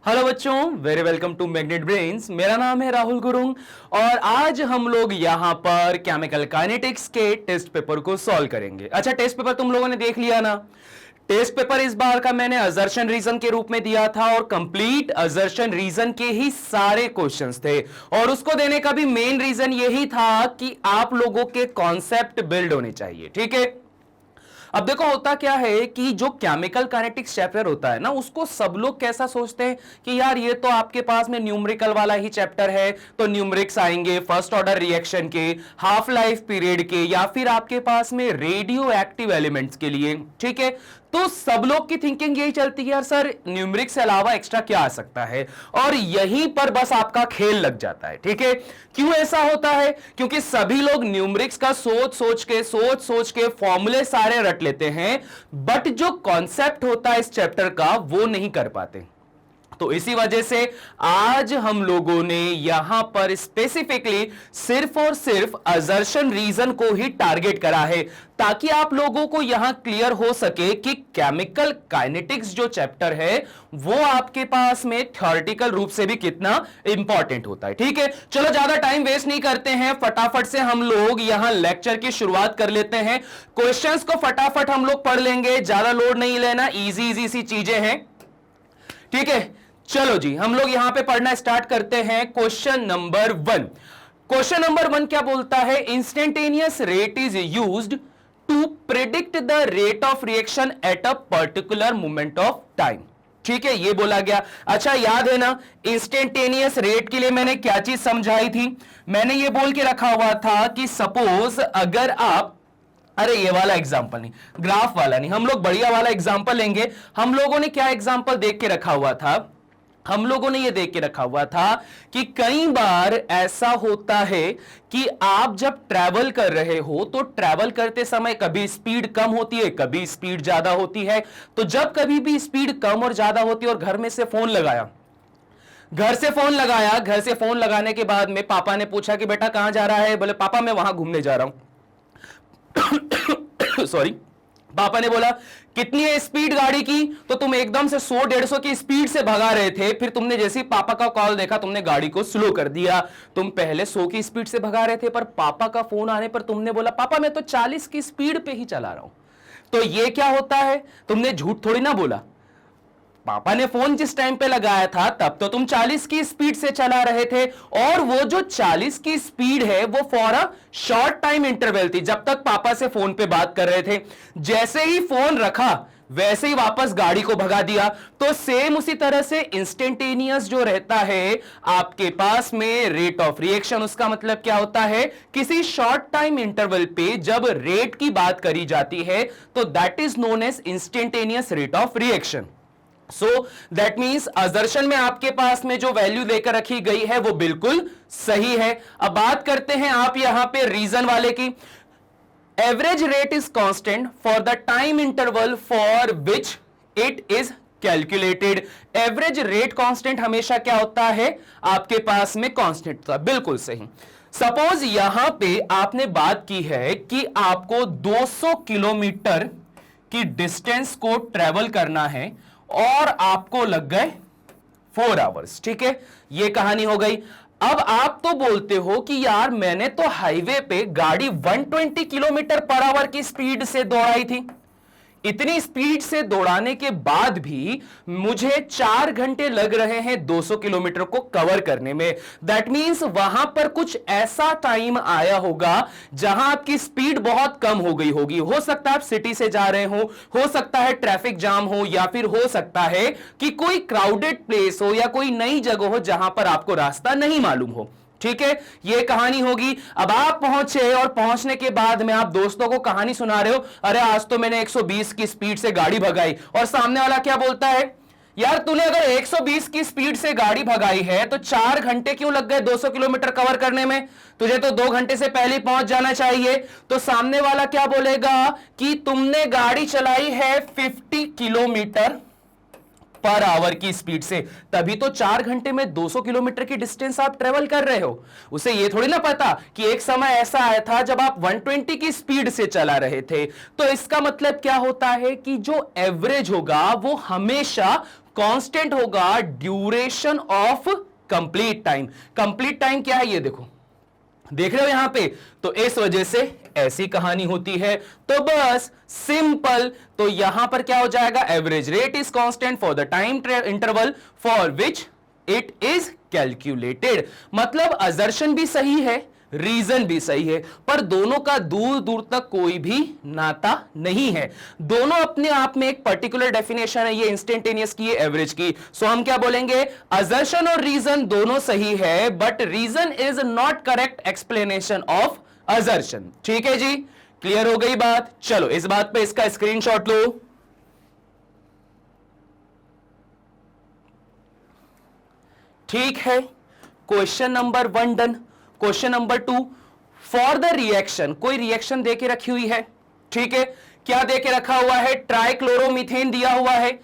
Hello बच्चों, very welcome to Magnet Brains. मेरा नाम है राहुल गुरुंग और आज हम लोग यहां पर केमिकल काइनेटिक्स के टेस्ट पेपर को सॉल्व करेंगे। अच्छा, टेस्ट पेपर तुम लोगों ने देख लिया ना। टेस्ट पेपर इस बार का मैंने असर्शन रीजन के रूप में दिया था और कंप्लीट असर्शन रीजन के ही सारे क्वेश्चंस थे और उसको देने का भी मेन रीजन यही था कि आप लोगों के कॉन्सेप्ट बिल्ड होने चाहिए। ठीक है, अब देखो होता क्या है कि जो केमिकल काइनेटिक्स चैप्टर होता है ना, उसको सब लोग कैसा सोचते हैं कि यार ये तो आपके पास में न्यूमेरिकल वाला ही चैप्टर है, तो न्यूमेरिक्स आएंगे फर्स्ट ऑर्डर रिएक्शन के, हाफ लाइफ पीरियड के, या फिर आपके पास में रेडियो एक्टिव एलिमेंट्स के लिए। ठीक है, तो सब लोग की थिंकिंग यही चलती है यार सर न्यूमेरिक्स से अलावा एक्स्ट्रा क्या आ सकता है, और यहीं पर बस आपका खेल लग जाता है। ठीक है, क्यों ऐसा होता है? क्योंकि सभी लोग न्यूमेरिक्स का सोच सोच के फॉर्मूले सारे रट लेते हैं, बट जो कॉन्सेप्ट होता है इस चैप्टर का वो नहीं कर पाते। तो इसी वजह से आज हम लोगों ने यहां पर स्पेसिफिकली सिर्फ और सिर्फ असर्शन रीजन को ही टारगेट करा है, ताकि आप लोगों को यहां क्लियर हो सके कि केमिकल काइनेटिक्स जो चैप्टर है वो आपके पास में थ्योरेटिकल रूप से भी कितना इंपॉर्टेंट होता है। ठीक है, चलो ज्यादा टाइम वेस्ट नहीं करते हैं, फटाफट से हम लोग यहां लेक्चर की शुरुआत कर लेते हैं। क्वेश्चंस को फटाफट हम लोग पढ़ लेंगे, ज्यादा लोड नहीं लेना, इजी इजी सी चीजें हैं। ठीक है, चलो जी हम लोग यहां पे पढ़ना स्टार्ट करते हैं। Question number 1। क्वेश्चन नंबर 1 क्या बोलता है? Instantaneous rate is used to predict the rate of reaction at a particular moment of time. ठीक है, ये बोला गया। अच्छा, याद है ना इंस्टेंटेनियस रेट के लिए मैंने क्या चीज समझाई थी? मैंने ये बोल के रखा हुआ था कि सपोज अगर आप, अरे ये वाला एग्जांपल नहीं, ग्राफ वाला नहीं, हम लोग बढ़िया वाला एग्जांपल लेंगे। हम लोगों ने क्या एग्जांपल देख के रखा हुआ था? हम लोगों ने ये देख के रखा हुआ था कि कई बार ऐसा होता है कि आप जब ट्रैवल कर रहे हो तो ट्रैवल करते समय कभी स्पीड कम होती है, कभी स्पीड ज्यादा होती है। तो जब कभी भी स्पीड कम और ज्यादा होती है और घर में से फोन लगाया, घर से फोन लगाने के बाद में पापा ने पूछा कि बेटा कहां जा रहा है? बोले पापा मैं वहां घूमने जा रहा हूं। सॉरी, पापा ने बोला कितनी है स्पीड गाड़ी की? तो तुम एकदम से 100-150 की स्पीड से भगा रहे थे, फिर तुमने जैसे ही पापा का कॉल देखा तुमने गाड़ी को स्लो कर दिया। तुम पहले 100 की स्पीड से भगा रहे थे, पर पापा का फोन आने पर तुमने बोला पापा मैं तो 40 की स्पीड पे ही चला रहा हूं। तो ये क्या होता है? तुमने झूठ थोड़ी ना बोला। पापा ने फोन जिस टाइम पे लगाया था तब तो तुम 40 की स्पीड से चला रहे थे, और वो जो 40 की स्पीड है वो for a short time interval थी, जब तक पापा से फोन पे बात कर रहे थे। जैसे ही फोन रखा वैसे ही वापस गाड़ी को भगा दिया। तो सेम उसी तरह से इंस्टेंटेनियस जो रहता है आपके पास में रेट ऑफ रिएक्शन, उसका मतलब क्या होता है? किसी शॉर्ट टाइम इंटरवल पे जब रेट की बात करी जाती है तो that is known as instantaneous rate of reaction. So that means assertion में आपके पास में जो वैल्यू लेकर रखी गई है वो बिल्कुल सही है। अब बात करते हैं आप यहां पे रीजन वाले की। Average rate is constant for the time interval for which it is calculated. Average rate constant हमेशा क्या होता है? आपके पास में कांस्टेंट होता है, बिल्कुल सही। सपोज यहां पे आपने बात की है कि आपको 200 किलोमीटर की डिस्टेंस को ट्रेवल करना है और आपको लग गए 4 आवर्स। ठीक है, यह कहानी हो गई। अब आप तो बोलते हो कि यार मैंने तो हाईवे पे गाड़ी 120 किलोमीटर पर आवर की स्पीड से दौड़ाई थी। इतनी स्पीड से दौड़ाने के बाद भी मुझे 4 घंटे लग रहे हैं 200 किलोमीटर को कवर करने में। दैट मींस वहां पर कुछ ऐसा टाइम आया होगा जहां आपकी स्पीड बहुत कम हो गई होगी। हो सकता है आप सिटी से जा रहे हो सकता है ट्रैफिक जाम हो, या फिर हो सकता है कि कोई क्राउडेड प्लेस हो या कोई नई जगह हो जहां पर आपको रास्ता नहीं मालूम हो। ठीक है, यह कहानी होगी। अब आप पहुंचे और पहुंचने के बाद में आप दोस्तों को कहानी सुना रहे हो, अरे आज तो मैंने 120 की स्पीड से गाड़ी भगाई, और सामने वाला क्या बोलता है? यार तूने अगर 120 की स्पीड से गाड़ी भगाई है तो 4 घंटे क्यों लग गए 200 किलोमीटर कवर करने में? तुझे तो 2 घंटे से पहले पहुंच जाना चाहिए। तो सामने वाला क्या बोलेगा कि तुमने गाड़ी चलाई है 50 किलोमीटर पर आवर की स्पीड से, तभी तो 4 घंटे में 200 किलोमीटर की डिस्टेंस आप ट्रेवल कर रहे हो। उसे ये थोड़ी ना पता कि एक समय ऐसा आया था जब आप 120 की स्पीड से चला रहे थे। तो इसका मतलब क्या होता है कि जो एवरेज होगा वो हमेशा कांस्टेंट होगा duration of complete time. Complete time क्या है ये देखो, देख रहे हो यहां पे, तो इस वजह से ऐसी कहानी होती है। तो बस सिंपल, तो यहां पर क्या हो जाएगा, average rate is constant for the time interval for which it is calculated. मतलब असर्शन भी सही है, रीजन भी सही है, पर दोनों का दूर दूर तक कोई भी नाता नहीं है। दोनों अपने आप में एक पर्टिकुलर डेफिनेशन है, ये इंस्टेंटेनियस की, एवरेज की। सो हम क्या बोलेंगे, असर्शन और रीजन दोनों सही है, but reason is not correct explanation of assertion. ठीक है जी, क्लियर हो गई बात। चलो इस बात पे इसका स्क्रीनशॉट लो। ठीक है, question number 1 done. Question number 2, for the reaction, कोई रिएक्शन देके रखी हुई है। ठीक है, क्या देके रखा हुआ है, ट्राइक्लोरोमीथेन दिया हुआ है।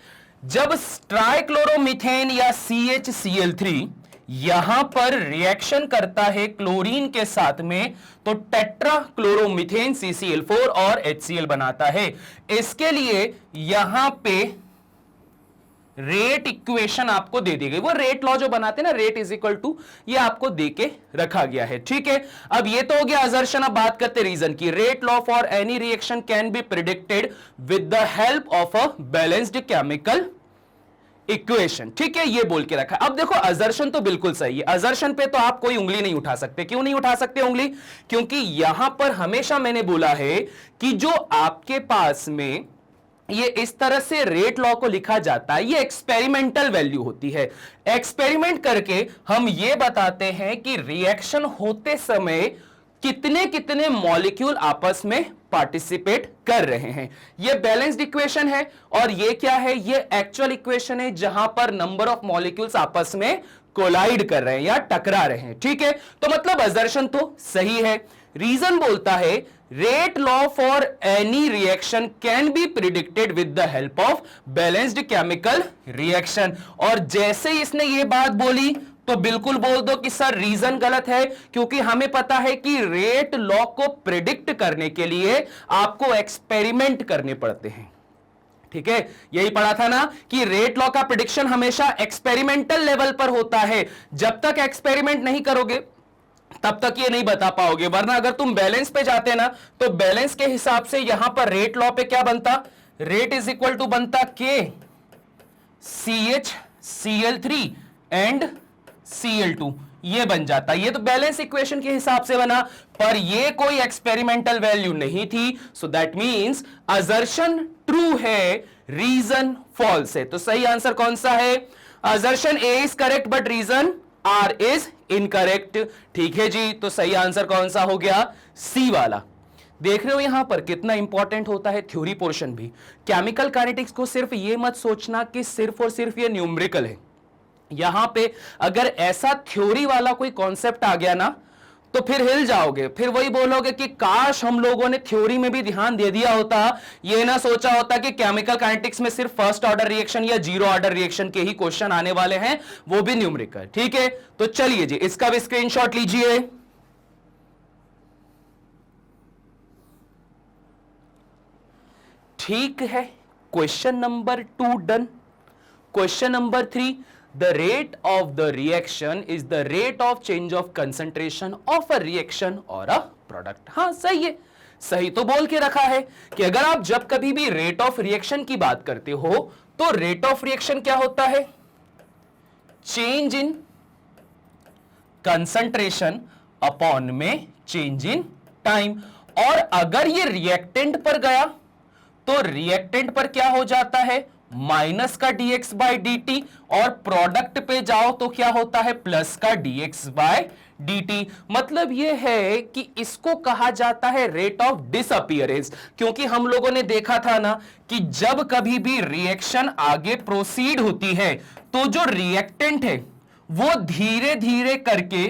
जब ट्राइक्लोरोमीथेन या CHCl3 यहां पर रिएक्शन करता है क्लोरीन के साथ में, तो टेट्राक्लोरोमीथेन CCl4 और HCl बनाता है। इसके लिए यहां पे रेट इक्वेशन आपको दे दी गई, वो रेट लॉ जो बनाते हैं ना, रेट इज इक्वल टू, ये आपको दे के रखा गया है। ठीक है, अब ये तो हो गया असर्शन। अब बात करते रीजन की। Rate law for any reaction can be predicted with the help of a balanced chemical equation. ठीक है, ये बोल के रखा। अब देखो असर्शन तो बिल्कुल सही है, असर्शन पे तो आप कोई उंगली नहीं उठा सकते। क्यों नहीं उठा सकते उंगली, क्योंकि यहां पर हमेशा मैंने बोला है कि जो आपके पास में ये इस तरह से रेट लॉ को लिखा जाता है, ये एक्सपेरिमेंटल वैल्यू होती है। एक्सपेरिमेंट करके हम ये बताते हैं कि रिएक्शन होते समय कितने कितने मॉलिक्यूल आपस में पार्टिसिपेट कर रहे हैं। ये बैलेंस्ड इक्वेशन है, और ये क्या है, ये एक्चुअल इक्वेशन है जहां पर नंबर ऑफ मॉलिक्यूल्स आपस में कोलाइड कर रहे हैं या टकरा रहे हैं। ठीक है, तो मतलब असर्शन तो सही है। रीजन बोलता है rate law for any reaction can be predicted with the help of balanced chemical reaction. और जैसे ही इसने ये बात बोली तो बिल्कुल बोल दो कि सर रीजन गलत है, क्योंकि हमें पता है कि रेट लॉ को प्रिडिक्ट करने के लिए आपको एक्सपेरिमेंट करने पड़ते हैं। ठीक है, यही पढ़ा था ना कि रेट लॉ का प्रिडिक्शन हमेशा एक्सपेरिमेंटल लेवल पर होता है। जब तक एक्सपेरिमेंट नहीं करोगे तब तक ये नहीं बता पाओगे। वरना अगर तुम बैलेंस पे जाते ना, तो बैलेंस के हिसाब से यहां पर रेट लॉ पे क्या बनता, रेट इज इक्वल टू बनता K CHCl3 एंड Cl2, ये बन जाता। ये तो बैलेंस इक्वेशन के हिसाब से बना, पर ये कोई एक्सपेरिमेंटल वैल्यू नहीं थी। So that means assertion true है, रीजन फॉल्स है। तो सही आंसर कौन सा है, assertion A is correct but reason R is incorrect. ठीक है जी, तो सही आंसर कौन सा हो गया, C वाला। देख रहे हो यहां पर कितना इंपॉर्टेंट होता है थ्योरी पोर्शन भी। केमिकल काइनेटिक्स को सिर्फ ये मत सोचना कि सिर्फ और सिर्फ ये न्यूमेरिकल है। यहां पे अगर ऐसा थ्योरी वाला कोई कॉन्सेप्ट आ गया ना, तो फिर हिल जाओगे, फिर वही बोलोगे कि काश हम लोगों ने थ्योरी में भी ध्यान दे दिया होता, ये ना सोचा होता कि केमिकल काइनेटिक्स में सिर्फ फर्स्ट ऑर्डर रिएक्शन या जीरो ऑर्डर रिएक्शन के ही क्वेश्चन आने वाले हैं, वो भी न्यूमेरिकल। ठीक है, तो चलिए जी इसका भी स्क्रीनशॉट लीजिए। ठीक है, question number 2 done. Question number 3, the rate of the reaction is the rate of change of concentration of a reaction or a product। हाँ सही है, सही तो बोल के रखा है कि अगर आप जब कभी भी रेट ऑफ रिएक्शन की बात करते हो, तो रेट ऑफ रिएक्शन क्या होता है, चेंज इन कंसंट्रेशन अपॉन में चेंज इन टाइम। और अगर ये रिएक्टेंट पर गया तो रिएक्टेंट पर क्या हो जाता है, माइनस का dx बाई dt, और प्रोडक्ट पे जाओ तो क्या होता है, प्लस का dx बाय dt। मतलब यह है कि इसको कहा जाता है रेट ऑफ डिसअपीयरेंस। क्योंकि हम लोगों ने देखा था ना कि जब कभी भी रिएक्शन आगे प्रोसीड होती है, तो जो रिएक्टेंट है वो धीरे धीरे करके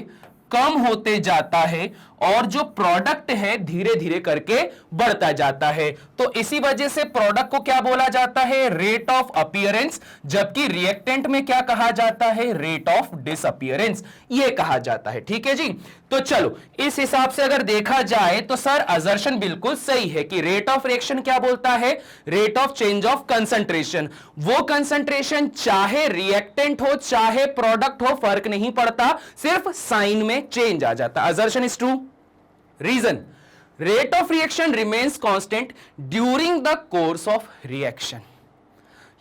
कम होते जाता है, और जो प्रोडक्ट है धीरे धीरे करके बढ़ता जाता है। तो इसी वजह से प्रोडक्ट को क्या बोला जाता है, रेट ऑफ अपीयरेंस, जबकि रिएक्टेंट में क्या कहा जाता है, रेट ऑफ डिसअपीयरेंस, यह कहा जाता है। ठीक है जी। तो चलो इस हिसाब से अगर देखा जाए तो सर असर्शन बिल्कुल सही है कि रेट ऑफ रिएक्शन क्या बोलता है, rate of change of concentration. वो कंसंट्रेशन चाहे रिएक्टेंट हो चाहे प्रोडक्ट हो, फर्क नहीं पड़ता, सिर्फ साइन में चेंज आ जाता। Assertion is true. Reason, rate of reaction remains constant during the course of reaction.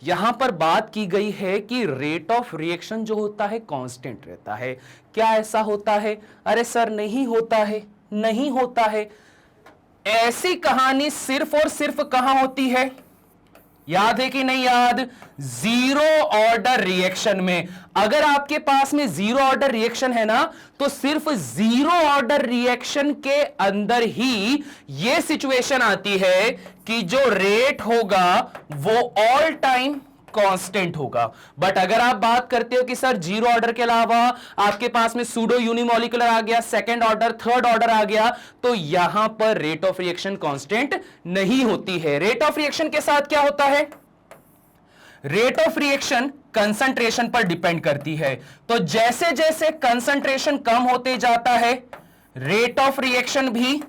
यहां पर बात की गई है कि रेट ऑफ रिएक्शन जो होता है कांस्टेंट रहता है। क्या ऐसा होता है? अरे सर नहीं होता है, नहीं होता है। ऐसी कहानी सिर्फ और सिर्फ कहां होती है, याद है कि नहीं याद, जीरो ऑर्डर रिएक्शन में। अगर आपके पास में जीरो ऑर्डर रिएक्शन है ना, तो सिर्फ जीरो ऑर्डर रिएक्शन के अंदर ही यह सिचुएशन आती है कि जो रेट होगा वो ऑल टाइम कांस्टेंट होगा। बट अगर आप बात करते हो कि सर जीरो ऑर्डर के अलावा आपके पास में सूडो यूनिमॉलिक्यूलर आ गया, सेकंड ऑर्डर, थर्ड ऑर्डर आ गया, तो यहां पर रेट ऑफ रिएक्शन कांस्टेंट नहीं होती है। रेट ऑफ रिएक्शन के साथ क्या होता है, रेट ऑफ रिएक्शन कंसंट्रेशन पर डिपेंड करती है। तो जैसे जैसे कंसंट्रेशन कम होते जाता है, रेट ऑफ रिएक्शन भी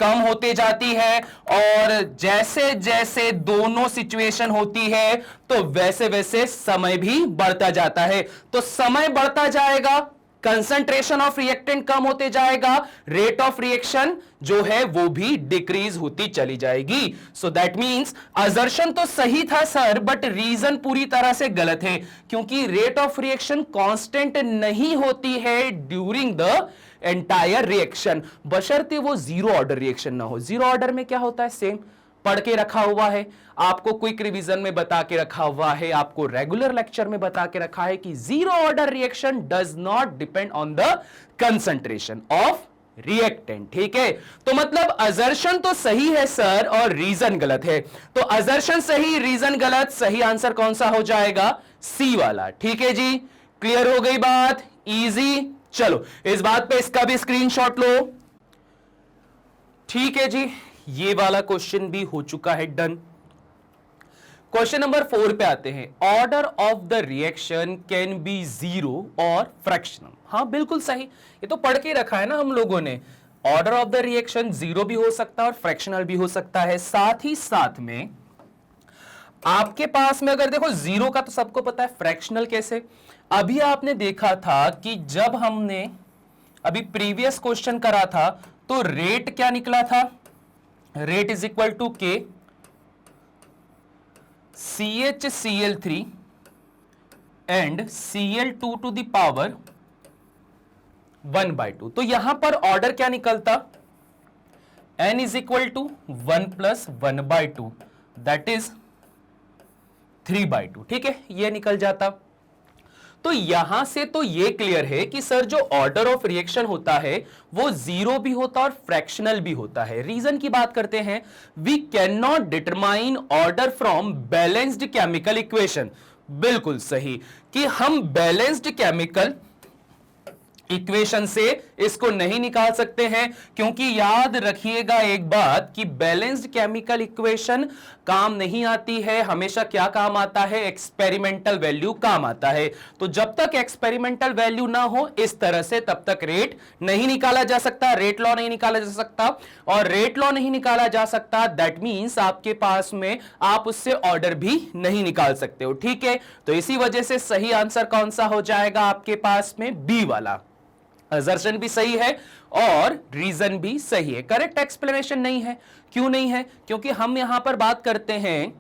कम होते जाती है, और जैसे जैसे दोनों सिचुएशन होती है तो वैसे वैसे समय भी बढ़ता जाता है। तो समय बढ़ता जाएगा, कंसंट्रेशन ऑफ रिएक्टेंट कम होते जाएगा, रेट ऑफ रिएक्शन जो है वो भी डिक्रीज होती चली जाएगी। सो दैट मींस असर्शन तो सही था सर, बट रीजन पूरी तरह से गलत है, क्योंकि रेट ऑफ रिएक्शन कांस्टेंट नहीं होती है ड्यूरिंग द एंटायर रिएक्शन, बशर्ते वो जीरो ऑर्डर रिएक्शन ना हो। जीरो ऑर्डर में क्या होता है, सेम पढ़ के रखा हुआ है, आपको क्विक रिवीजन में बता के रखा हुआ है, आपको रेगुलर लेक्चर में बता के रखा है कि zero order reaction does not depend on the concentration of reactant. ठीक है, तो मतलब असर्शन तो सही है सर और रीजन गलत है। तो असर्शन सही, रीजन गलत, सही आंसर कौन सा हो जाएगा, सी वाला। ठीक है जी, क्लियर हो गई बात, इजी। चलो इस बात पे इसका भी स्क्रीनशॉट लो। ठीक है जी, ये वाला क्वेश्चन भी हो चुका है डन। क्वेश्चन नंबर 4 पे आते हैं। Order of the reaction can be zero और फ्रैक्शनल। हाँ बिल्कुल सही, ये तो पढ़ के रखा है ना हम लोगों ने। Order of the reaction zero भी हो सकता है और फ्रैक्शनल भी हो सकता है। साथ ही साथ में आपके पास में अगर देखो जीरो का तो सबको पता है, फ्रैक्शनल कैसे, अभी आपने देखा था कि जब हमने अभी प्रीवियस क्वेश्चन करा था तो रेट क्या निकला था, रेट इज इक्वल टू के CHCl3 and Cl2 to the power 1/2। तो यहां पर ऑर्डर क्या निकलता, n is equal to 1 plus 1/2 that is 3/2। ठीक है, यह निकल जाता। तो यहां से तो यह क्लियर है कि सर जो ऑर्डर ऑफ रिएक्शन होता है वो जीरो भी होता है और फ्रैक्शनल भी होता है। रीजन की बात करते हैं, we can not determine order from balanced chemical equation. बिल्कुल सही कि हम बैलेंस्ड केमिकल इक्वेशन से इसको नहीं निकाल सकते हैं, क्योंकि याद रखिएगा एक बात कि बैलेंस्ड केमिकल इक्वेशन काम नहीं आती है, हमेशा क्या काम आता है, एक्सपेरिमेंटल वैल्यू काम आता है। तो जब तक एक्सपेरिमेंटल वैल्यू ना हो इस तरह से तब तक रेट नहीं निकाला जा सकता, रेट लॉ नहीं निकाला जा सकता, और रेट लॉ नहीं निकाला जा सकता दैट मींस आपके पास में आप उससे ऑर्डर भी नहीं निकाल सकते हो। ठीक है, तो इसी वजह से सही आंसर कौन सा हो जाएगा आपके पास में, बी वाला। असर्शन भी सही है और रीजन भी सही है। करेक्ट एक्सप्लेनेशन नहीं है, क्यों नहीं है, क्योंकि हम यहां पर बात करते हैं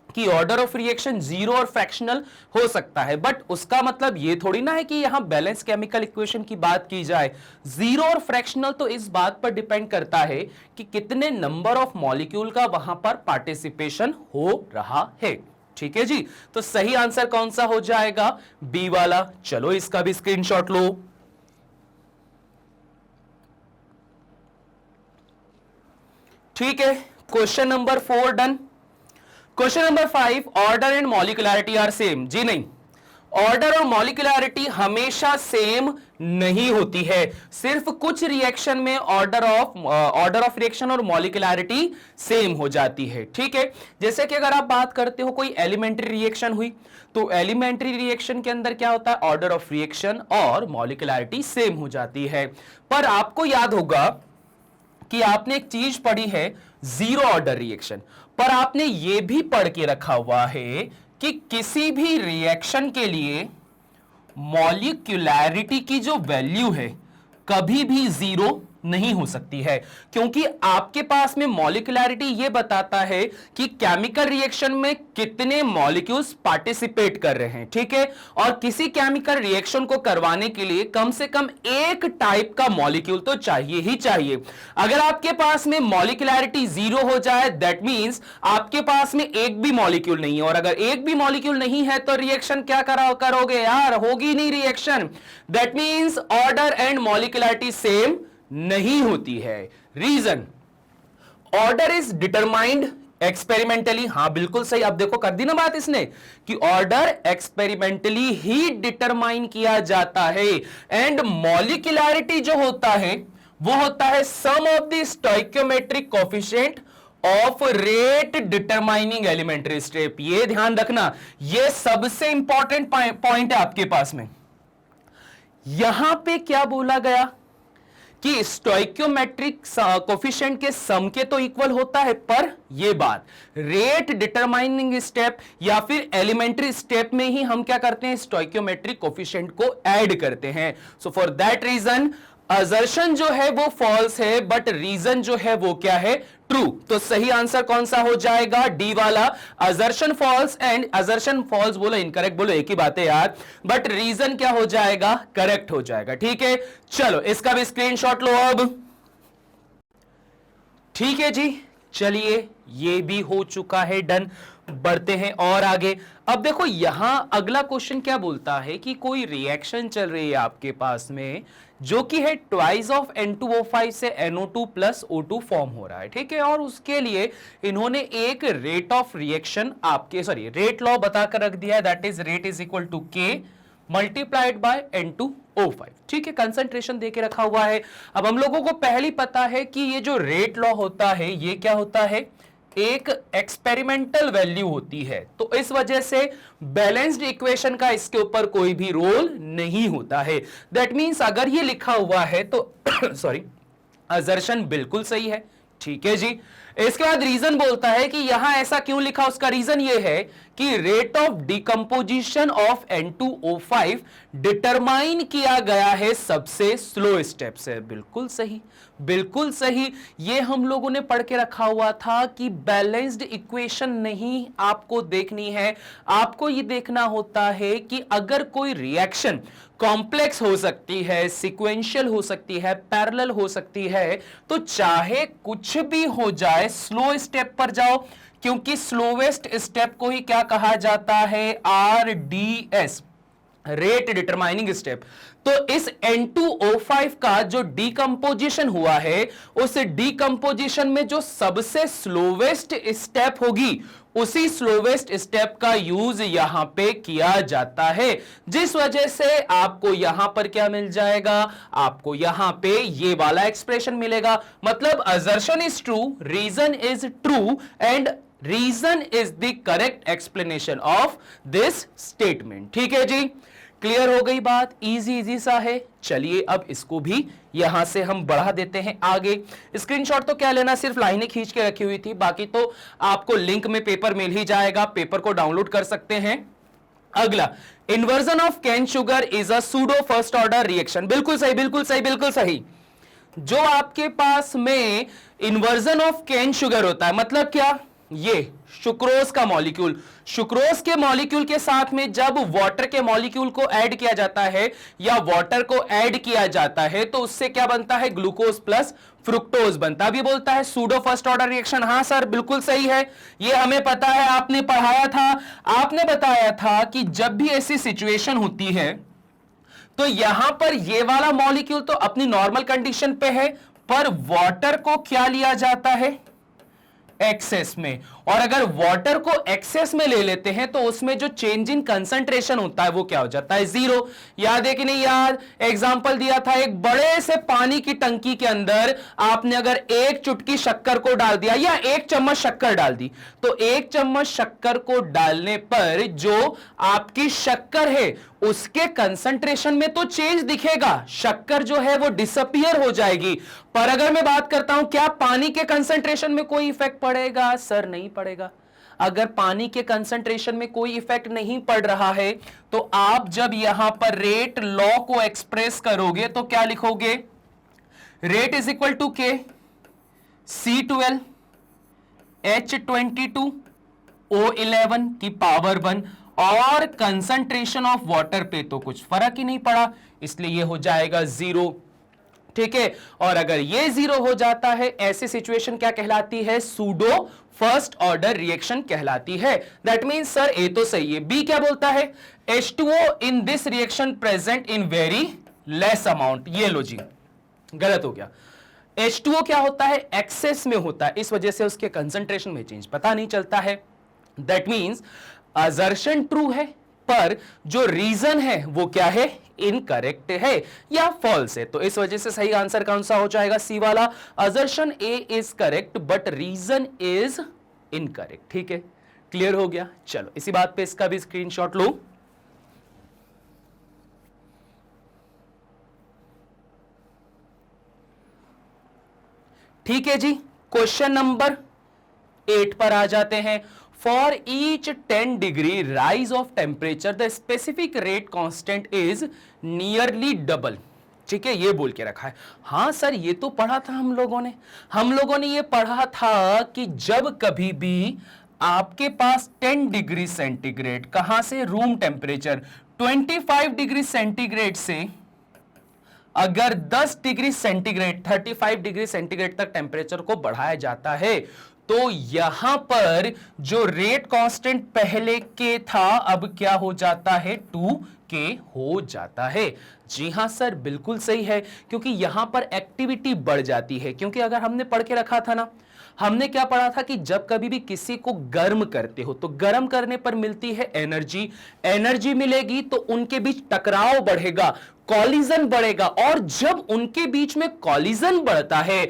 कि ऑर्डर ऑफ रिएक्शन जीरो और फ्रैक्शनल हो सकता है, बट उसका मतलब ये थोड़ी ना है कि यहां बैलेंस केमिकल इक्वेशन की बात की जाए। जीरो और फ्रैक्शनल तो इस बात पर डिपेंड करता है कि कितने नंबर ऑफ मॉलिक्यूल का वहां पर पार्टिसिपेशन हो रहा है। ठीक है जी, तो सही आंसर कौन सा हो जाएगा, बी वाला। चलो इसका भी स्क्रीनशॉट लो। ठीक है, question number 4 done. Question number 5, order and molecularity are same. जी नहीं, ऑर्डर और मॉलिक्यूलरिटी हमेशा सेम नहीं होती है, सिर्फ कुछ रिएक्शन में ऑर्डर ऑफ रिएक्शन और मॉलिक्यूलरिटी सेम हो जाती है। ठीक है, जैसे कि अगर आप बात करते हो कोई एलिमेंट्री रिएक्शन हुई, तो एलिमेंट्री रिएक्शन के अंदर क्या होता है, ऑर्डर ऑफ रिएक्शन और मॉलिक्यूलरिटी सेम हो जाती है। पर आपको याद होगा कि आपने एक चीज पढ़ी है, जीरो ऑर्डर रिएक्शन, पर आपने यह भी पढ़ के रखा हुआ है कि किसी भी रिएक्शन के लिए मॉलिक्यूलरिटी की जो वैल्यू है कभी भी जीरो नहीं हो सकती है, क्योंकि आपके पास में मॉलिक्यूलरिटी यह बताता है कि केमिकल रिएक्शन में कितने मॉलिक्यूल्स पार्टिसिपेट कर रहे हैं। ठीक है, और किसी केमिकल रिएक्शन को करवाने के लिए कम से कम एक टाइप का मॉलिक्यूल तो चाहिए ही चाहिए। अगर आपके पास में मॉलिक्यूलरिटी जीरो हो जाए, दैट मींस आपके पास में एक भी मॉलिक्यूल नहीं है, और अगर एक भी मॉलिक्यूल नहीं है तो रिएक्शन क्या करोगे यार, होगी नहीं reaction. That means order and molecularity same नहीं होती है। Reason, order is determined experimentally. हां बिल्कुल सही, अब देखो कर दी ना बात इसने कि ऑर्डर एक्सपेरिमेंटली ही डिटरमाइन किया जाता है, एंड मॉलिक्यूलरिटी जो होता है वो होता है sum of the stoichiometric coefficient of rate determining elementary step. ये ध्यान रखना, ये सबसे इंपॉर्टेंट पॉइंट है आपके पास में। यहां पे क्या बोला गया कि स्टोइकियोमेट्रिक कोएफिशिएंट के सम के तो इक्वल होता है, पर यह बात रेट डिटरमाइनिंग स्टेप या फिर एलिमेंट्री स्टेप में ही हम क्या करते हैं, स्टोइकियोमेट्रिक कोएफिशिएंट को ऐड करते हैं। So for that reason assertion जो है वो फॉल्स है, बट रीजन जो है वो क्या है, ट्रू। तो सही आंसर कौन सा हो जाएगा, डी वाला, assertion false. And assertion false बोलो, इनकरेक्ट बोलो, एक ही बात है यार, बट रीजन क्या हो जाएगा, करेक्ट हो जाएगा। ठीक है, चलो इसका भी स्क्रीनशॉट लो अब। ठीक है जी, चलिए ये भी हो चुका है डन। बढ़ते हैं और आगे। अब देखो यहां अगला क्वेश्चन क्या बोलता है कि कोई रिएक्शन चल रही है आपके पास में जो कि है ट्वाइस ऑफ N2O5 से NO2 प्लस O2 फॉर्म हो रहा है। ठीक है, और उसके लिए इन्होंने एक rate of reaction rate law बताकर रख दिया है, that is rate is equal to K multiplied by N2O5। ठीक है, कंसंट्रेशन देके रखा हुआ है। अब हम लोगों को पहले पता है कि ये जो रेट लॉ होता है ये क्या होता है, एक एक्सपेरिमेंटल वैल्यू होती है, तो इस वजह से बैलेंस्ड इक्वेशन का इसके ऊपर कोई भी रोल नहीं होता है। दैट मींस अगर ये लिखा हुआ है तो असर्शन बिल्कुल सही है। ठीक है जी, इसके बाद रीजन बोलता है कि यहां ऐसा क्यों लिखा, उसका रीजन यह है कि rate of decomposition of N2O5 determine किया गया है सबसे स्लो स्टेप से। बिल्कुल सही, बिल्कुल सही। ये हम लोगों ने पढ़ के रखा हुआ था कि बैलेंस्ड इक्वेशन नहीं आपको देखनी है, आपको ये देखना होता है कि अगर कोई रिएक्शन कॉम्प्लेक्स हो सकती है, सीक्वेंशियल हो सकती है, पैरेलल हो सकती है, तो चाहे कुछ भी हो जाए स्लो स्टेप पर जाओ, क्योंकि स्लोवेस्ट स्टेप को ही क्या कहा जाता है, RDS, रेट डिटरमाइनिंग स्टेप। तो इस N2O5 का जो डीकंपोजिशन हुआ है, उस डीकंपोजिशन में जो सबसे स्लोवेस्ट स्टेप होगी, उसी स्लोवेस्ट स्टेप का यूज यहां पे किया जाता है, जिस वजह से आपको यहां पर क्या मिल जाएगा, आपको यहां पे ये वाला एक्सप्रेशन मिलेगा। मतलब assertion is true, reason is true, and reason is the correct explanation of this statement. ठीक है जी, क्लियर हो गई बात, इजी सा है। चलिए अब इसको भी यहां से हम बढ़ा देते हैं आगे। स्क्रीनशॉट तो क्या लेना, सिर्फ लाइनें खींच के रखी हुई थी, बाकी तो आपको लिंक में पेपर मिल ही जाएगा, पेपर को डाउनलोड कर सकते हैं। अगला, inversion of cane sugar is a pseudo first order reaction. बिल्कुल सही, बिल्कुल सही, बिल्कुल सही। जो आपके पास में इन्वर्जन ऑफ कैन शुगर होता है, मतलब क्या, ये सुक्रोज का मॉलिक्यूल, सुक्रोज के मॉलिक्यूल के साथ में जब वाटर के मॉलिक्यूल को ऐड किया जाता है या वाटर को ऐड किया जाता है, तो उससे क्या बनता है, ग्लूकोज प्लस फ्रुक्टोज बनता है। अभी बोलता है सूडो फर्स्ट ऑर्डर रिएक्शन। हां सर बिल्कुल सही है, ये हमें पता है, आपने पढ़ाया था, आपने बताया था कि जब भी ऐसी सिचुएशन होती है तो यहां पर ये वाला मॉलिक्यूल तो अपनी नॉर्मल कंडीशन पे है, पर वाटर को क्या लिया जाता है, एक्सेस में, और अगर वाटर को एक्सेस में ले लेते हैं तो उसमें जो चेंज इन कंसंट्रेशन होता है वो क्या हो जाता है, जीरो। याद है कि नहीं याद? एग्जांपल दिया था, एक बड़े से पानी की टंकी के अंदर आपने अगर एक चुटकी शक्कर को डाल दिया या एक चम्मच शक्कर डाल दी, तो एक चम्मच शक्कर को डालने पर जो आपकी शक्कर है उसके कंसंट्रेशन में तो चेंज दिखेगा, शक्कर जो है वो डिसअपियर हो जाएगी। पर अगर मैं बात करता हूं क्या पानी के कंसंट्रेशन में कोई इफेक्ट पड़ेगा? सर नहीं पड़ेगा। अगर पानी के कंसंट्रेशन में कोई इफेक्ट नहीं पड़ रहा है तो आप जब यहां पर रेट लॉ को एक्सप्रेस करोगे तो क्या लिखोगे? रेट इज इक्वल टू के C12 H22 O11 की पावर 1, और कंसंट्रेशन ऑफ वाटर पे तो कुछ फर्क ही नहीं पड़ा, इसलिए ये हो जाएगा जीरो। ठीक है, और अगर ये जीरो हो जाता है, ऐसी सिचुएशन क्या कहलाती है? सूडो फर्स्ट ऑर्डर रिएक्शन कहलाती है। दैट मींस सर ए तो सही है, बी क्या बोलता है? H2O in this reaction present in very less amount. ये लो जी, गलत हो गया। H2O क्या होता है? एक्सेस में होता है, इस वजह से उसके कंसंट्रेशन में चेंज पता नहीं चलता है। दैट मींस असर्शन ट्रू है, पर जो रीजन है वो क्या है? इनकरेक्ट है या फॉल्स है। तो इस वजह से सही आंसर कौन सा हो जाएगा? सी वाला। Assertion A is correct but reason is incorrect. ठीक है, क्लियर हो गया। चलो इसी बात पे इसका भी स्क्रीनशॉट लो। ठीक है जी, क्वेश्चन नंबर 8 पर आ जाते हैं। For each 10 degree rise of temperature the specific rate constant is nearly double. ठीक है, ये बोल के रखा है। हां सर, ये तो पढ़ा था हम लोगों ने ये पढ़ा था कि जब कभी भी आपके पास 10 डिग्री सेंटीग्रेड, कहां से? रूम टेम्परेचर 25 डिग्री सेंटीग्रेड से अगर 10 डिग्री सेंटीग्रेड 35 डिग्री सेंटीग्रेड तक टेम्परेचर को बढ़ाया जाता है तो यहां पर जो रेट कांस्टेंट पहले के था अब क्या हो जाता है? 2K हो जाता है। जी हां सर, बिल्कुल सही है, क्योंकि यहां पर एक्टिविटी बढ़ जाती है। क्योंकि अगर हमने पढ़ के रखा था ना, हमने क्या पढ़ा था कि जब कभी भी किसी को गर्म करते हो तो गर्म करने पर मिलती है एनर्जी, एनर्जी मिलेगी तो उनके बीच टकराव बढ़ेगा, कॉलिजन बढ़ेगा, और जब उनके बीच में कॉलिजन बढ़ता है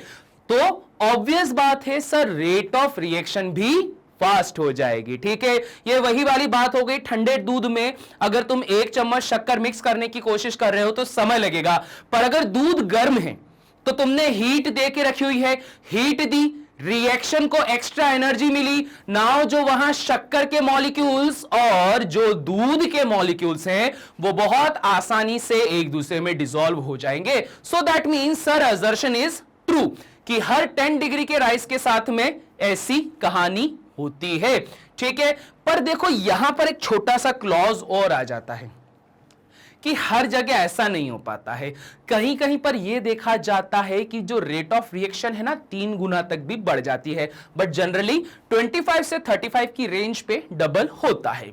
तो ऑब्वियस बात है सर, रेट ऑफ रिएक्शन भी फास्ट हो जाएगी। ठीक है, ये वही वाली बात हो गई, ठंडे दूध में अगर तुम 1 चम्मच शक्कर मिक्स करने की कोशिश कर रहे हो तो समय लगेगा, पर अगर दूध गर्म है तो तुमने हीट दे के रखी हुई है, हीट दी, रिएक्शन को एक्स्ट्रा एनर्जी मिली, नाउ जो वहां शक्कर के मॉलिक्यूल्स और जो दूध के मॉलिक्यूल्स हैं वो बहुत आसानी से एक दूसरे में डिसॉल्व हो जाएंगे। सो that means sir assertion is true कि हर 10 डिग्री के राइज के साथ में ऐसी कहानी होती है। ठीक है, पर देखो यहां पर एक छोटा सा क्लॉज और आ जाता है कि हर जगह ऐसा नहीं हो पाता है। कहीं कहीं पर यह देखा जाता है कि जो रेट ऑफ रिएक्शन है ना 3 गुना तक भी बढ़ जाती है, बट जनरली 25 से 35 की रेंज पे डबल होता है।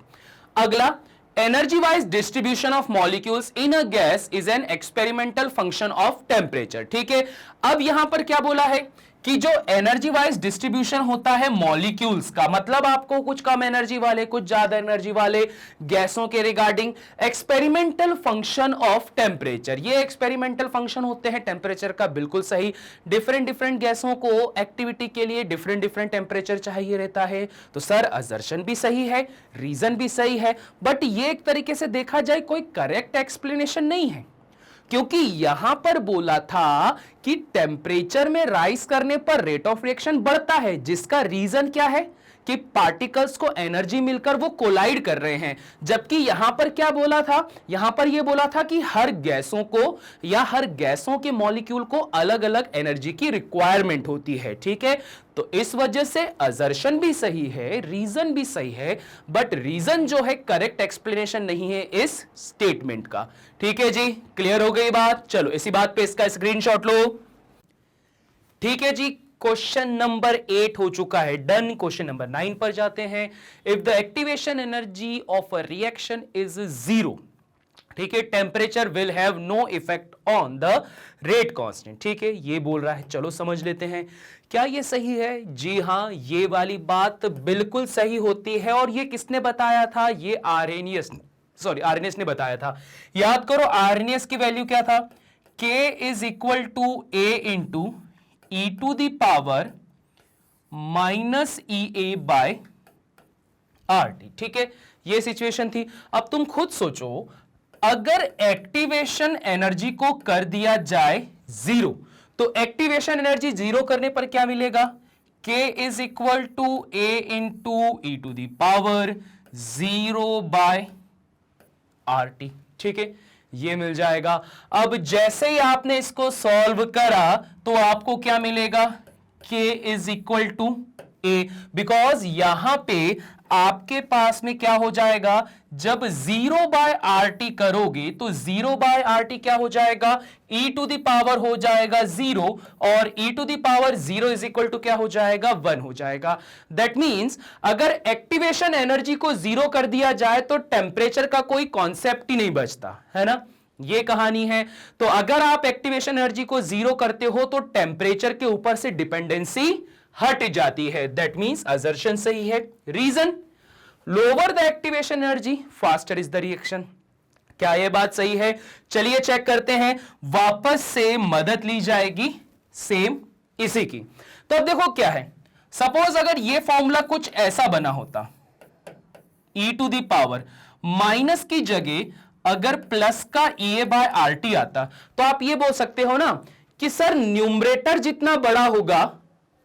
अगला, energy wise distribution of molecules in a gas is an experimental function of temperature. ठीक है, अब यहां पर क्या बोला है कि जो एनर्जी वाइज डिस्ट्रीब्यूशन होता है मॉलिक्यूल्स का, मतलब आपको कुछ कम एनर्जी वाले, कुछ ज्यादा एनर्जी वाले गैसों के regarding experimental function of temperature. ये एक्सपेरिमेंटल फंक्शन होते हैं टेम्परेचर का, बिल्कुल सही। डिफरेंट डिफरेंट गैसों को एक्टिविटी के लिए डिफरेंट डिफरेंट टेम्परेचर चाहिए रहता है। तो सर असर्शन भी सही है, रीजन भी सही है, बट ये एक तरीके से देखा जाए कोई करेक्ट एक्सप्लेनेशन नहीं है, क्योंकि यहां पर बोला था कि टेम्परेचर में राइज करने पर रेट ऑफ रिएक्शन बढ़ता है, जिसका रीजन क्या है कि पार्टिकल्स को एनर्जी मिलकर वो कोलाइड कर रहे हैं। जबकि यहां पर क्या बोला था? यहां पर यह बोला था कि हर गैसों को या हर गैसों के मॉलिक्यूल को अलग अलग एनर्जी की रिक्वायरमेंट होती है। ठीक है, तो इस वजह से असर्शन भी सही है, रीजन भी सही है, बट रीजन जो है करेक्ट एक्सप्लेनेशन नहीं है इस स्टेटमेंट का। ठीक है जी, क्लियर हो गई बात। चलो इसी बात पे इसका स्क्रीनशॉट लो। ठीक है जी, क्वेश्चन नंबर 8 हो चुका है, डन। क्वेश्चन नंबर 9 पर जाते हैं। If the activation energy of a reaction is 0, ठीक है, temperature will have no effect on the rate constant. ठीक है, ये बोल रहा है। चलो समझ लेते हैं, क्या ये सही है? जी हां, ये वाली बात बिल्कुल सही होती है। और ये किसने बताया था? ये आर्रेनियस ने बताया था। याद करो, आर्रेनियस की वैल्यू क्या था? K is equal to A into e to the power minus EA by RT। ठीक है, ये सिचुएशन थी। अब तुम खुद सोचो, अगर एक्टिवेशन एनर्जी को कर दिया जाए जीरो, तो एक्टिवेशन एनर्जी जीरो करने पर क्या मिलेगा? K is equal to A into e to the power 0 by RT। ठीक है, ये मिल जाएगा। अब जैसे ही आपने इसको सॉल्व करा तो आपको क्या मिलेगा? K is equal to A, because यहां पे आपके पास में क्या हो जाएगा? जब 0 बाय RT करोगे तो 0 बाय RT क्या हो जाएगा? e टू द पावर हो जाएगा 0, और e to the power 0 is equal to क्या हो जाएगा? 1 हो जाएगा। दैट मींस अगर एक्टिवेशन एनर्जी को 0 कर दिया जाए तो टेम्परेचर का कोई कॉन्सेप्ट ही नहीं बचता, है ना? ये कहानी है। तो अगर आप एक्टिवेशन एनर्जी को 0 करते हो तो टेम्परेचर के ऊपर से डिपेंडेंसी हट जाती है। दैट मींस असर्शन सही है। Reason, lower the activation energy faster is the reaction. क्या यह बात सही है? चलिए चेक करते हैं। वापस से मदद ली जाएगी सेम इसी की। तो अब देखो क्या है, सपोज अगर यह फॉर्मूला कुछ ऐसा बना होता, e to the power minus की जगह अगर प्लस का EA बाय RT आता, तो आप ये बोल सकते हो ना कि सर न्यूमरेटर जितना बड़ा होगा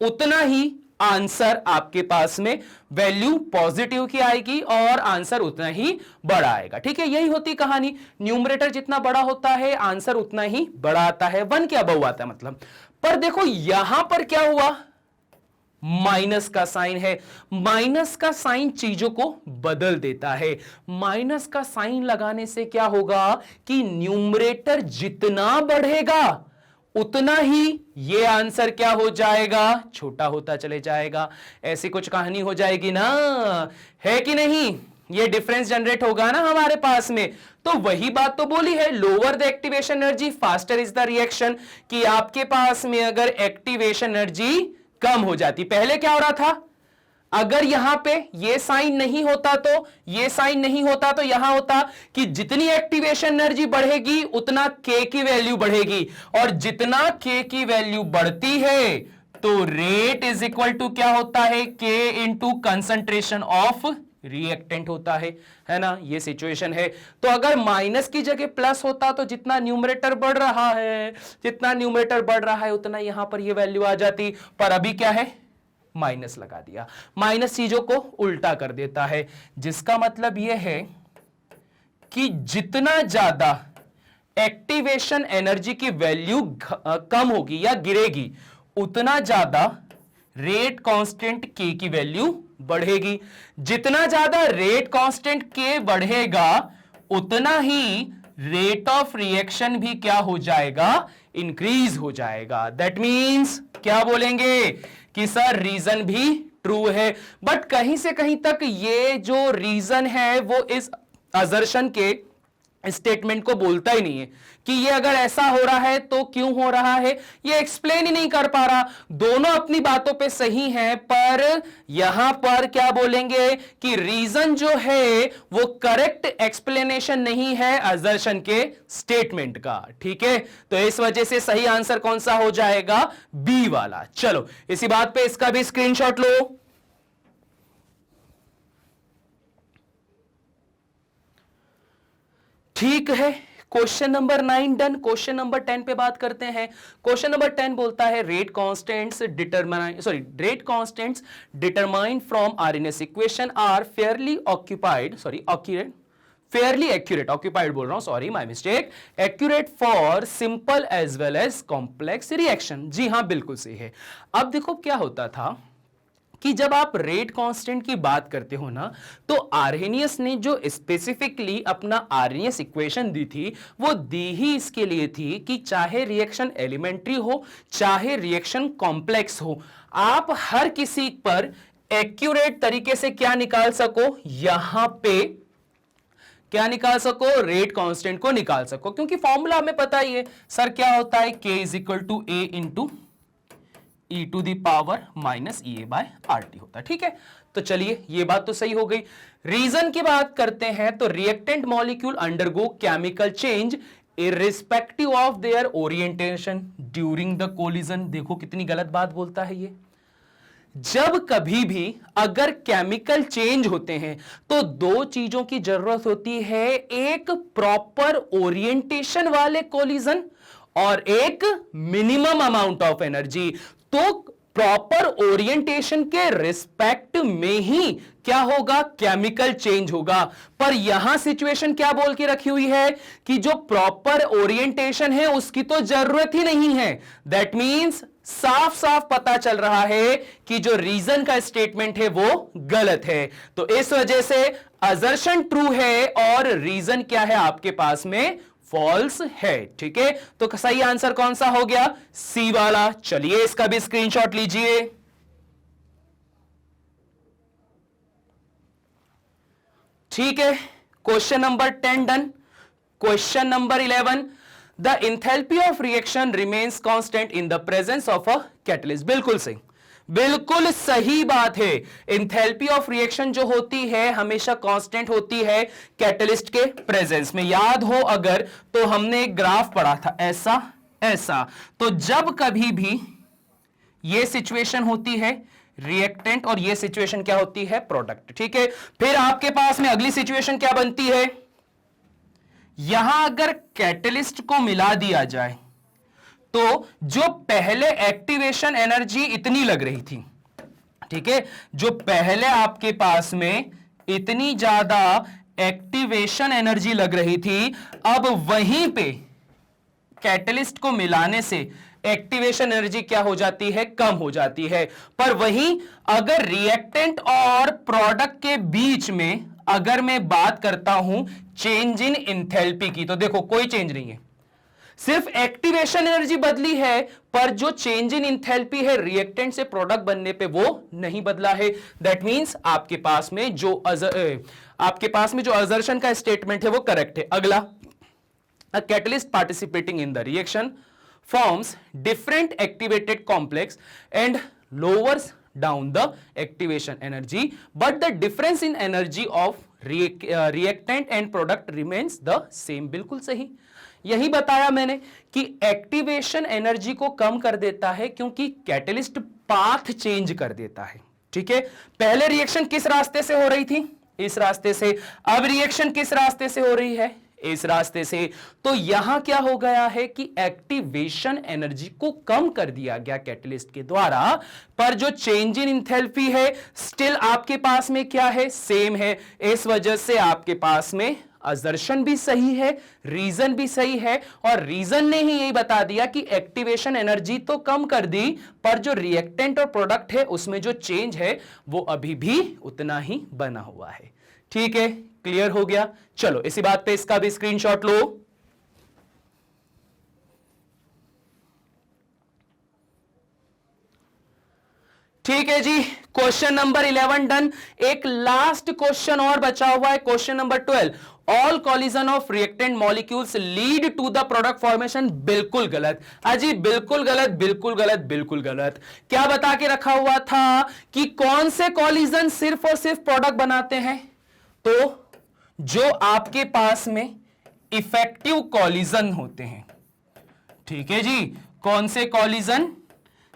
उतना ही आंसर आपके पास में वैल्यू पॉजिटिव की आएगी और आंसर उतना ही बड़ा आएगा। ठीक है, यही होती कहानी। न्यूमरेटर जितना बड़ा होता है आंसर उतना ही बड़ा आता है, 1 के अबव आता है मतलब। पर देखो यहां पर क्या हुआ? माइनस का साइन है। माइनस का साइन चीजों को बदल देता है। माइनस का साइन लगाने से क्या होगा कि न्यूमरेटर जितना बढ़ेगा उतना ही ये आंसर क्या हो जाएगा? छोटा होता चले जाएगा। ऐसी कुछ कहानी हो जाएगी ना, है कि नहीं? ये डिफरेंस जनरेट होगा ना हमारे पास में। तो वही बात तो बोली है, lower the activation energy faster is the reaction, कि आपके पास में अगर एक्टिवेशन एनर्जी कम हो जाती, पहले क्या हो रहा था? अगर यहां पे ये साइन नहीं होता तो ये साइन नहीं होता तो यहां होता कि जितनी एक्टिवेशन एनर्जी बढ़ेगी उतना K की वैल्यू बढ़ेगी, और जितना K की वैल्यू बढ़ती है तो रेट इज इक्वल टू क्या होता है? K into concentration of reactant होता है ना? ये सिचुएशन है। तो अगर माइनस की जगह प्लस होता तो जितना न्यूमरेटर बढ़ रहा है, जितना न्यूमरेटर बढ़ रहा है उतना यहां पर ये वैल्यू आ जाती। पर अभी क्या है? माइनस लगा दिया। माइनस चीजों को उल्टा कर देता है, जिसका मतलब यह है कि जितना ज्यादा एक्टिवेशन एनर्जी की वैल्यू कम होगी या गिरेगी उतना ज्यादा रेट कांस्टेंट K की वैल्यू बढ़ेगी। जितना ज्यादा रेट कांस्टेंट K बढ़ेगा उतना ही रेट ऑफ रिएक्शन भी क्या हो जाएगा? इंक्रीज हो जाएगा। दैट मींस क्या बोलेंगे कि सर रीजन भी ट्रू है, बट कहीं से कहीं तक ये जो रीजन है वो इस असर्शन के स्टेटमेंट को बोलता ही नहीं है कि ये अगर ऐसा हो रहा है तो क्यों हो रहा है, ये एक्सप्लेन ही नहीं कर पा रहा। दोनों अपनी बातों पे सही हैं, पर यहां पर क्या बोलेंगे कि रीजन जो है वो करेक्ट एक्सप्लेनेशन नहीं है असर्शन के स्टेटमेंट का। ठीक है, तो इस वजह से सही आंसर कौन सा हो जाएगा? बी वाला। चलो इसी बात पे इसका भी स्क्रीनशॉट लो। ठीक है, question number 9 done. Question number 10 पे बात करते हैं। क्वेश्चन नंबर 10 बोलता है rate constants determined from Arrhenius equation are fairly occupied बोल रहा हूं, sorry my mistake, accurate for simple as well as complex reaction. जी हां, बिल्कुल सही है। अब देखो क्या होता था कि जब आप रेट कांस्टेंट की बात करते हो ना, तो आर्हेनियस ने जो स्पेसिफिकली अपना आर्हेनियस इक्वेशन दी थी वो दी ही इसके लिए थी कि चाहे रिएक्शन एलिमेंट्री हो चाहे रिएक्शन कॉम्प्लेक्स हो, आप हर किसी पर एक्यूरेट तरीके से क्या निकाल सको? यहां पे क्या निकाल सको, रेट कांस्टेंट को निकाल सको, क्योंकि फॉर्मूला हमें पता ही है सर क्या होता है, K is equal to A into e to the power minus E A by R T होता है। ठीक है, तो चलिए ये बात तो सही हो गई। रीजन की बात करते हैं तो reactant molecule undergo chemical change irrespective of their orientation during the collision. देखो कितनी गलत बात बोलता है ये। जब कभी भी अगर केमिकल चेंज होते हैं तो दो चीजों की जरूरत होती है, एक प्रॉपर ओरिएंटेशन वाले कोलिजन और एक मिनिमम अमाउंट ऑफ एनर्जी। तो प्रॉपर ओरिएंटेशन के रिस्पेक्ट में ही क्या होगा, केमिकल चेंज होगा। पर यहां सिचुएशन क्या बोल के रखी हुई है कि जो प्रॉपर ओरिएंटेशन है उसकी तो जरूरत ही नहीं है। दैट मींस साफ साफ पता चल रहा है कि जो रीजन का स्टेटमेंट है वो गलत है। तो इस वजह से असर्शन ट्रू है और रीजन क्या है आपके पास में, फॉल्स है। ठीक है, तो सही आंसर कौन सा हो गया, सी वाला। चलिए इसका भी स्क्रीनशॉट लीजिए। ठीक है, question number 10 done. Question number 11, the enthalpy of reaction remains constant in the presence of a catalyst. बिल्कुल सही, बिल्कुल सही बात है। इंथैल्पी ऑफ रिएक्शन जो होती है हमेशा कांस्टेंट होती है कैटलिस्ट के प्रेजेंस में। याद हो अगर तो हमने एक ग्राफ पढ़ा था ऐसा ऐसा। तो जब कभी भी ये सिचुएशन होती है रिएक्टेंट और ये सिचुएशन क्या होती है, प्रोडक्ट। ठीक है, फिर आपके पास में अगली सिचुएशन क्या बनती है, यहां अगर कैटलिस्ट को मिला दिया जाए तो जो पहले एक्टिवेशन एनर्जी इतनी लग रही थी, ठीक है, जो पहले आपके पास में इतनी ज्यादा एक्टिवेशन एनर्जी लग रही थी, अब वहीं पे कैटलिस्ट को मिलाने से एक्टिवेशन एनर्जी क्या हो जाती है, कम हो जाती है। पर वहीं अगर रिएक्टेंट और प्रोडक्ट के बीच में अगर मैं बात करता हूं चेंज इन इंथैल्पी की, तो देखो कोई चेंज नहीं है, सिर्फ एक्टिवेशन एनर्जी बदली है, पर जो चेंज इन इंथैल्पी है रिएक्टेंट से प्रोडक्ट बनने पे वो नहीं बदला है। दैट मींस आपके पास में जो असर्शन का स्टेटमेंट है वो करेक्ट है। अगला, a catalyst participating in the reaction forms different activated complex and lowers down the activation energy, but the difference in energy of reactant and product remains the same। बिल्कुल सही, यही बताया मैंने कि एक्टिवेशन एनर्जी को कम कर देता है क्योंकि कैटलिस्ट पाथ चेंज कर देता है। ठीक है, पहले रिएक्शन किस रास्ते से हो रही थी, इस रास्ते से, अब रिएक्शन किस रास्ते से हो रही है, इस रास्ते से। तो यहां क्या हो गया है कि एक्टिवेशन एनर्जी को कम कर दिया गया कैटलिस्ट के द्वारा, पर जो चेंज इन इंथैल्पी है स्टिल आपके पास में क्या है, सेम है। इस वजह से आपके पास में असर्शन भी सही है, रीजन भी सही है, और रीजन ने ही यही बता दिया कि एक्टिवेशन एनर्जी तो कम कर दी, पर जो रिएक्टेंट और प्रोडक्ट है उसमें जो चेंज है वो अभी भी उतना ही बना हुआ है। ठीक है, क्लियर हो गया। चलो इसी बात पे इसका भी स्क्रीनशॉट लो। ठीक है जी, क्वेश्चन नंबर 11 डन। एक लास्ट क्वेश्चन और बचा हुआ है, question number 12। All collision of reactant molecules lead to the product formation. बिल्कुल गलत अजी, बिल्कुल गलत, बिल्कुल गलत, बिल्कुल गलत। क्या बता के रखा हुआ था कि कौन से कॉलिजन सिर्फ और सिर्फ प्रोडक्ट बनाते हैं, तो जो आपके पास में इफेक्टिव कॉलिजन होते हैं। ठीक है जी, कौन से कॉलिजन,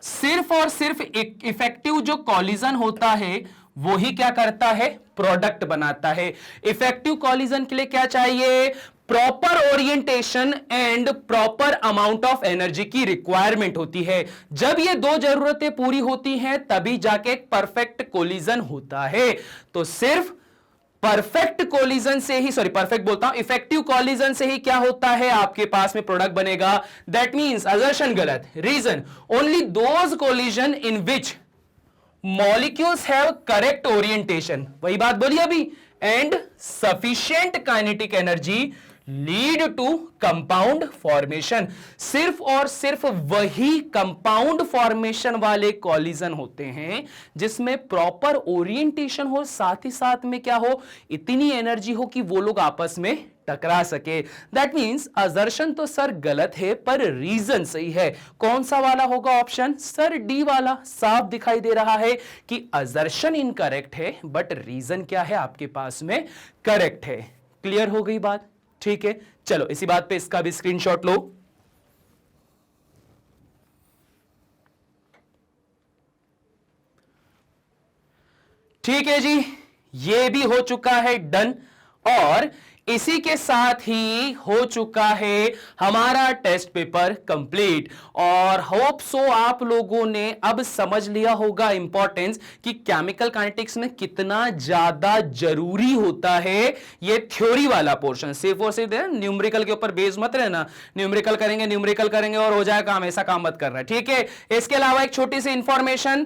सिर्फ और सिर्फ इफेक्टिव जो कॉलिजन होता है वो ही क्या करता है, प्रोडक्ट बनाता है। इफेक्टिव कॉलिजन के लिए क्या चाहिए, proper orientation and proper amount of energy की रिक्वायरमेंट होती है। जब ये दो जरूरतें पूरी होती हैं तभी जाके एक परफेक्ट कोलिजन होता है। तो सिर्फ परफेक्ट कोलिजन से ही, सॉरी परफेक्ट बोलता हूं, इफेक्टिव कोलिजन से ही क्या होता है, आपके पास में प्रोडक्ट बनेगा। दैट मींस असर्शन गलत, reason only those collision in which molecules have correct orientation, वही बात बोली अभी, and sufficient kinetic energy lead to compound formation. सिर्फ और सिर्फ वही कंपाउंड फॉर्मेशन वाले कॉलिजन होते हैं जिसमें प्रॉपर ओरिएंटेशन हो, साथ ही साथ में क्या हो, इतनी एनर्जी हो कि वो लोग आपस में टकरा सके। दैट मींस असर्शन तो सर गलत है पर रीजन सही है। कौन सा वाला होगा ऑप्शन? सर डी वाला। साफ दिखाई दे रहा है कि असर्शन इनकरेक्ट है बट रीजन क्या है आपके पास में करेक्ट है। क्लियर हो गई बात? ठीक है, चलो इसी बात पे इसका भी स्क्रीनशॉट लो। ठीक है जी, ये भी हो चुका है डन। और इसी के साथ ही हो चुका है हमारा टेस्ट पेपर कंप्लीट। और होप सो आप लोगों ने अब समझ लिया होगा इंपॉर्टेंस कि केमिकल काइनेटिक्स में कितना ज्यादा जरूरी होता है ये थ्योरी वाला पोर्शन। सिर्फ और सिर्फ न्यूमेरिकल के ऊपर बेस मत रहना, न्यूमेरिकल करेंगे और हो जाए काम, ऐसा काम मत करना, ठीक है। इसके अलावा एक छोटी सी इंफॉर्मेशन,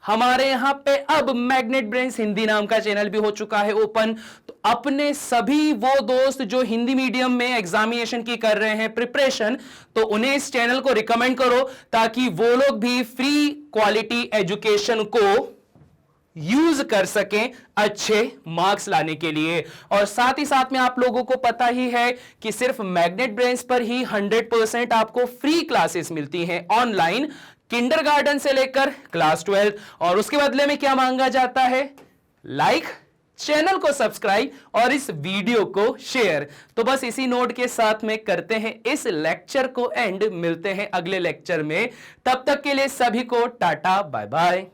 हमारे यहां पे अब मैग्नेट ब्रेन्स हिंदी नाम का चैनल भी हो चुका है ओपन। तो अपने सभी वो दोस्त जो हिंदी मीडियम में एग्जामिनेशन की कर रहे हैं प्रिपरेशन, तो उन्हें इस चैनल को रिकमेंड करो ताकि वो लोग भी फ्री क्वालिटी एजुकेशन को यूज कर सकें अच्छे मार्क्स लाने के लिए। और साथ ही साथ में आप लोगों को पता ही है कि सिर्फ मैग्नेट ब्रेन्स पर ही 100% आपको फ्री क्लासेस मिलती हैं ऑनलाइन, किंडरगार्टन से लेकर क्लास 12। और उसके बदले में क्या मांगा जाता है? लाइक, चैनल को सब्सक्राइब और इस वीडियो को शेयर। तो बस इसी नोट के साथ में करते हैं इस लेक्चर को एंड। मिलते हैं अगले लेक्चर में, तब तक के लिए सभी को टाटा बाय बाय।